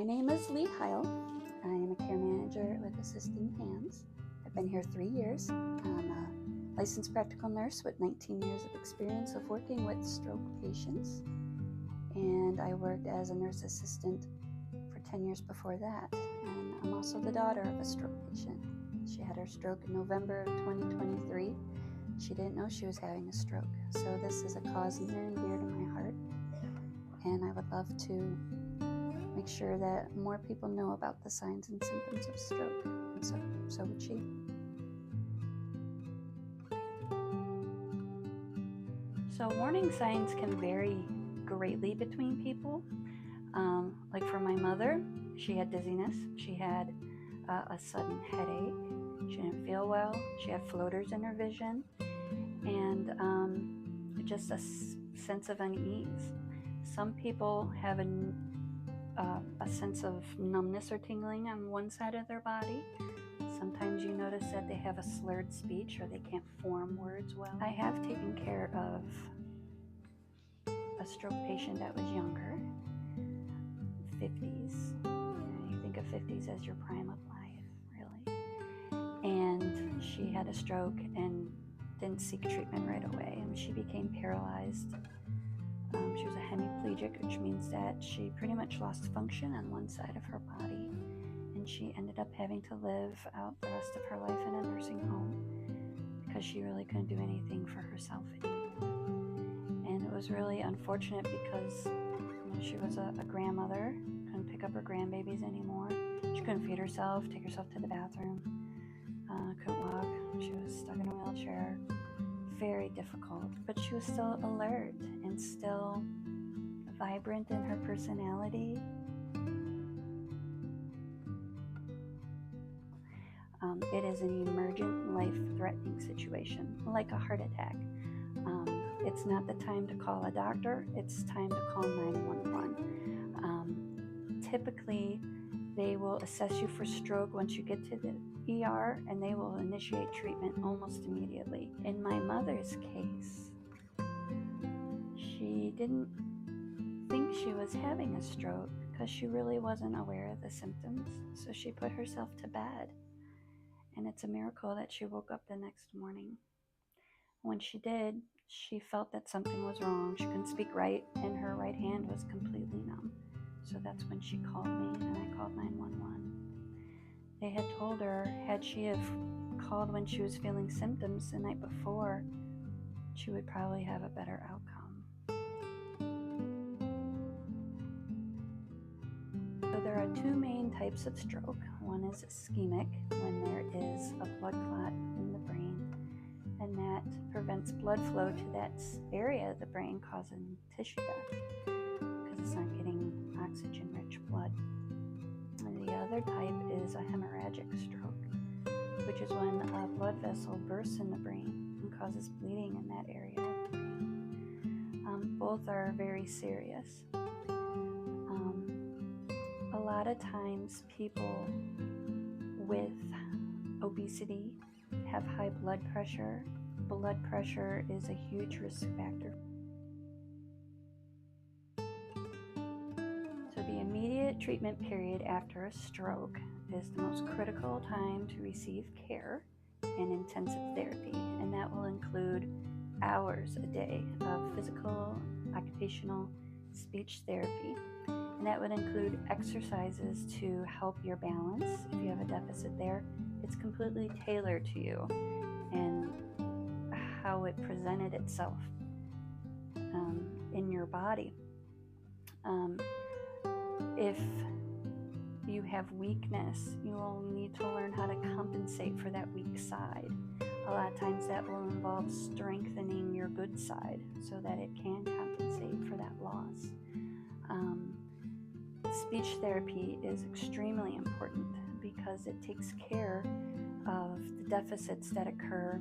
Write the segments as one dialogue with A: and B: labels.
A: My name is Leigh. I am a care manager with Assisting Hands. I've been here 3 years. I'm a licensed practical nurse with 19 years of experience of working with stroke patients. And I worked as a nurse assistant for 10 years before that. And I'm also the daughter of a stroke patient. She had her stroke in November of 2023. She didn't know she was having a stroke. So this is a cause near and dear to my heart. And I would love to make sure that more people know about the signs and symptoms of stroke, and so would she. So warning signs can vary greatly between people. Like for my mother, she had dizziness, she had a sudden headache, she didn't feel well, she had floaters in her vision, and just a sense of unease. Some people have a sense of numbness or tingling on one side of their body. Sometimes you notice that they have a slurred speech or they can't form words well. I have taken care of a stroke patient that was younger, 50s. You think of 50s as your prime of life, really. And she had a stroke and didn't seek treatment right away, and she became paralyzed. She was a hemiplegic, which means that she pretty much lost function on one side of her body, and she ended up having to live out the rest of her life in a nursing home because she really couldn't do anything for herself anymore. And it was really unfortunate because she was a grandmother, couldn't pick up her grandbabies anymore. She couldn't feed herself, take herself to the bathroom, couldn't walk. She was stuck in a wheelchair. Very difficult, but she was still alert and still vibrant in her personality. It is an emergent, life-threatening situation, like a heart attack. It's not the time to call a doctor, it's time to call 911. Typically, they will assess you for stroke once you get to the ER, and they will initiate treatment almost immediately. In my mother's case, she didn't think she was having a stroke because she really wasn't aware of the symptoms, so she put herself to bed, and it's a miracle that she woke up the next morning. When she did, she felt that something was wrong. She couldn't speak right, and her right hand was completely numb. So that's when she called me, and I called 911. They had told her, had she have called when she was feeling symptoms the night before, she would probably have a better outcome. So there are two main types of stroke. One is ischemic, when there is a blood clot in the brain, and that prevents blood flow to that area of the brain, causing tissue death because it's not getting oxygen-rich blood. And the other type is a hemorrhagic stroke, which is when a blood vessel bursts in the brain and causes bleeding in that area of the brain. Both are very serious. A lot of times people with obesity have high blood pressure. Blood pressure is a huge risk factor. So the immediate treatment period after a stroke is the most critical time to receive care and intensive therapy, and that will include hours a day of physical, occupational, speech therapy, and that would include exercises to help your balance. If you have a deficit there, it's completely tailored to you and how it presented itself in your body. If you have weakness, you will need to learn how to compensate for that weak side. A lot of times that will involve strengthening your good side so that it can compensate for that loss. Speech therapy is extremely important because it takes care of the deficits that occur,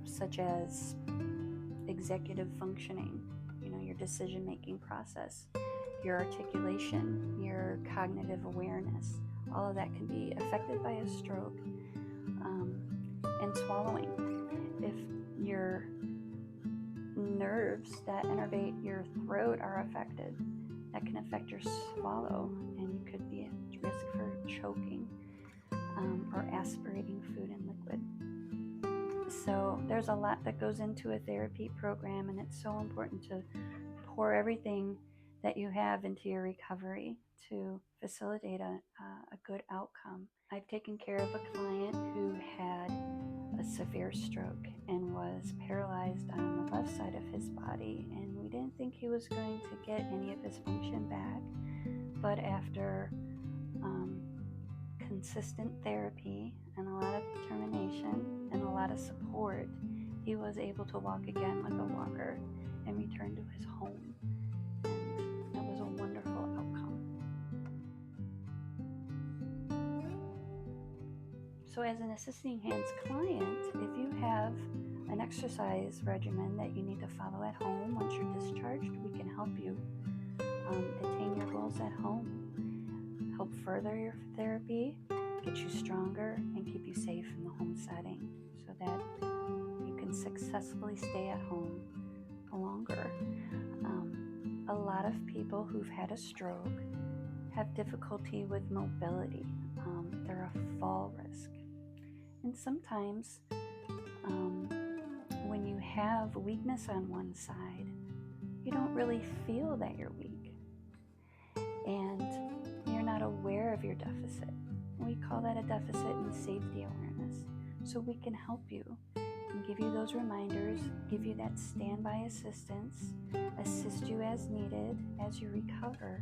A: such as executive functioning, your decision-making process, your articulation, your cognitive awareness. All of that can be affected by a stroke. And swallowing. If your nerves that innervate your throat are affected, that can can affect your swallow, and you could be at risk for choking or aspirating food and liquid. So there's a lot that goes into a therapy program, and it's so important to pour everything that you have into your recovery to facilitate a good outcome. I've taken care of a client who had a severe stroke and was paralyzed on the left side of his body, and we didn't think he was going to get any of his function back, but after consistent therapy and a lot of determination and a lot of support, he was able to walk again with a walker and return to his home, and that was a wonderful outcome. So as an assisting hands client, if you have an exercise regimen that you need to follow at home once you're discharged, we can help you attain your goals at home, help further your therapy, get you stronger, and keep you safe in the home setting so that you can successfully stay at home longer. A lot of people who've had a stroke have difficulty with mobility. They're a fall risk. And sometimes when you have weakness on one side, you don't really feel that you're weak, and you're not aware of your deficit. We call that a deficit in safety awareness. So we can help you and give you those reminders, give you that standby assistance, assist you as needed as you recover.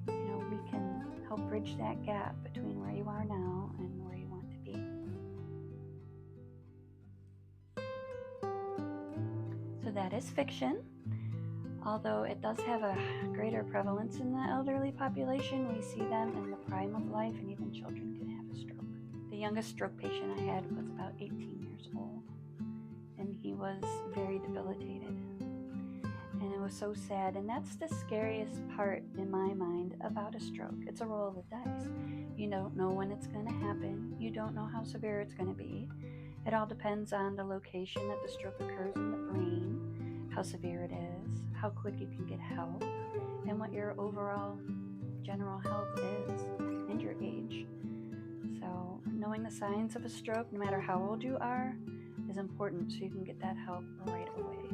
A: We can help bridge that gap between where you are now and where you want to be. So that is fiction. Although it does have a greater prevalence in the elderly population, we see them in the prime of life, and even children can have a stroke. The youngest stroke patient I had was about 18 years old, and he was very debilitated. And it was so sad, and that's the scariest part in my mind about a stroke. It's a roll of the dice. You don't know when it's going to happen. You don't know how severe it's going to be. It all depends on the location that the stroke occurs in the brain, how severe it is, how quick you can get help, and what your overall general health is, and your age. So knowing the signs of a stroke, no matter how old you are, is important so you can get that help right away.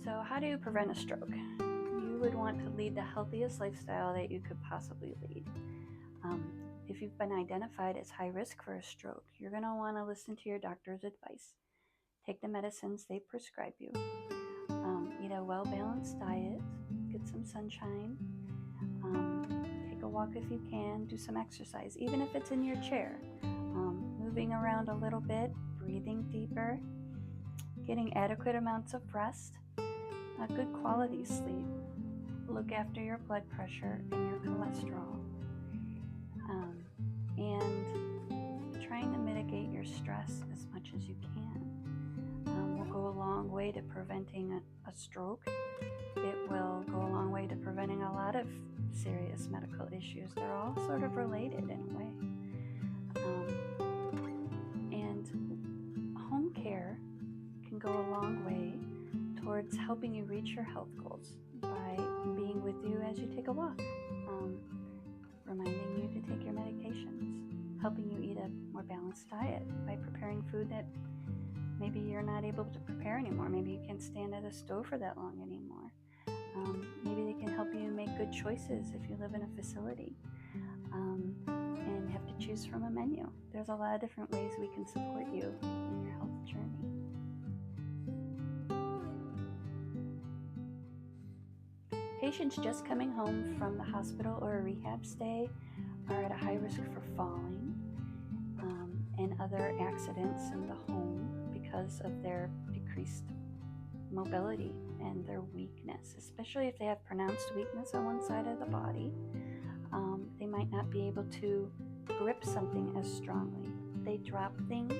A: So how do you prevent a stroke? You would want to lead the healthiest lifestyle that you could possibly lead. If you've been identified as high risk for a stroke, you're going to want to listen to your doctor's advice. Take the medicines they prescribe you. Eat a well-balanced diet. Get some sunshine. Take a walk if you can. Do some exercise, even if it's in your chair. Moving around a little bit, breathing deeper, getting adequate amounts of rest, a good quality sleep. Look after your blood pressure and your cholesterol. And trying to mitigate your stress as much as you can will go a long way to preventing a stroke. It will go a long way to preventing a lot of serious medical issues. They're all sort of related in a way. And home care can go a long way towards helping you reach your health goals by being with you as you take a walk, reminding you to take your medications, helping you eat a more balanced diet by preparing food that maybe you're not able to prepare anymore. Maybe you can't stand at a stove for that long anymore. Maybe they can help you make good choices if you live in a facility and have to choose from a menu. There's a lot of different ways we can support you in your health journey. Patients just coming home from the hospital or a rehab stay are at a high risk for falling and other accidents in the home because of their decreased mobility and their weakness, especially if they have pronounced weakness on one side of the body. They might not be able to grip something as strongly. They drop things.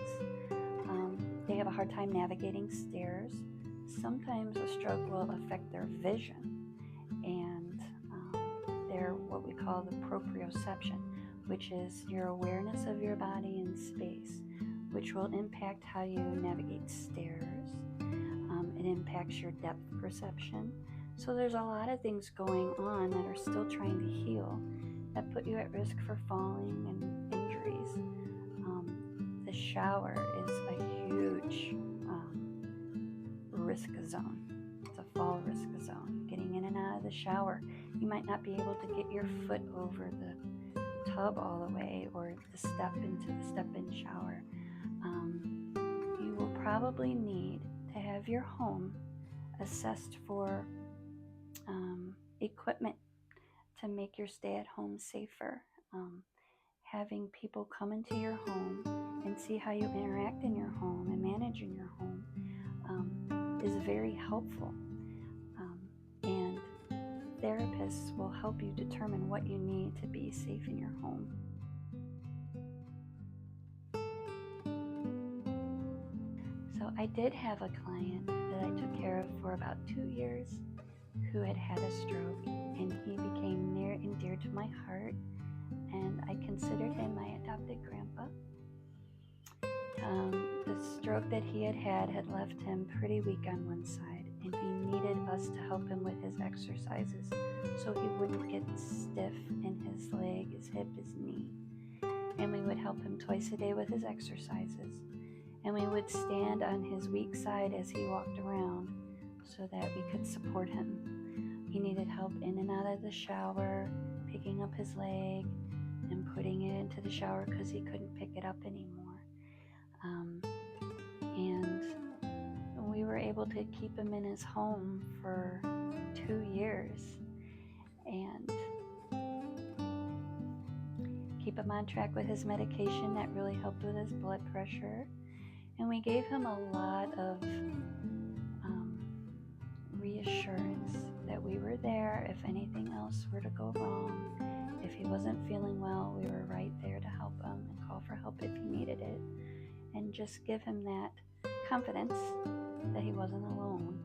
A: They have a hard time navigating stairs. Sometimes a stroke will affect their vision and their what we call the proprioception, which is your awareness of your body in space, which will impact how you navigate stairs. It impacts your depth perception. So there's a lot of things going on that are still trying to heal that put you at risk for falling and injuries. The shower is a huge risk zone. It's a fall risk zone. Getting in and out of the shower, you might not be able to get your foot over the tub all the way, or the step into the step-in shower. You will probably need to have your home assessed for equipment to make your stay at home safer. Having people come into your home and see how you interact in your home and manage in your home is very helpful. And therapists will help you determine what you need to be safe in your home. So I did have a client that I took care of for about 2 years who had had a stroke, and he became near and dear to my heart, and I considered him my adopted grandpa. The stroke that he had left him pretty weak on one side, and he needed us to help him with his exercises so he wouldn't get stiff in his leg, his hip, his knee. And we would help him twice a day with his exercises, and we would stand on his weak side as he walked around so that we could support him. He needed help in and out of the shower, picking up his leg and putting it into the shower because he couldn't pick it up anymore. And we were able to keep him in his home for 2 years and keep him on track with his medication. That really helped with his blood pressure. And we gave him a lot of reassurance that we were there if anything else were to go wrong. If he wasn't feeling well, we were right there to help him and call for help if he needed it. And just give him that confidence that he wasn't alone.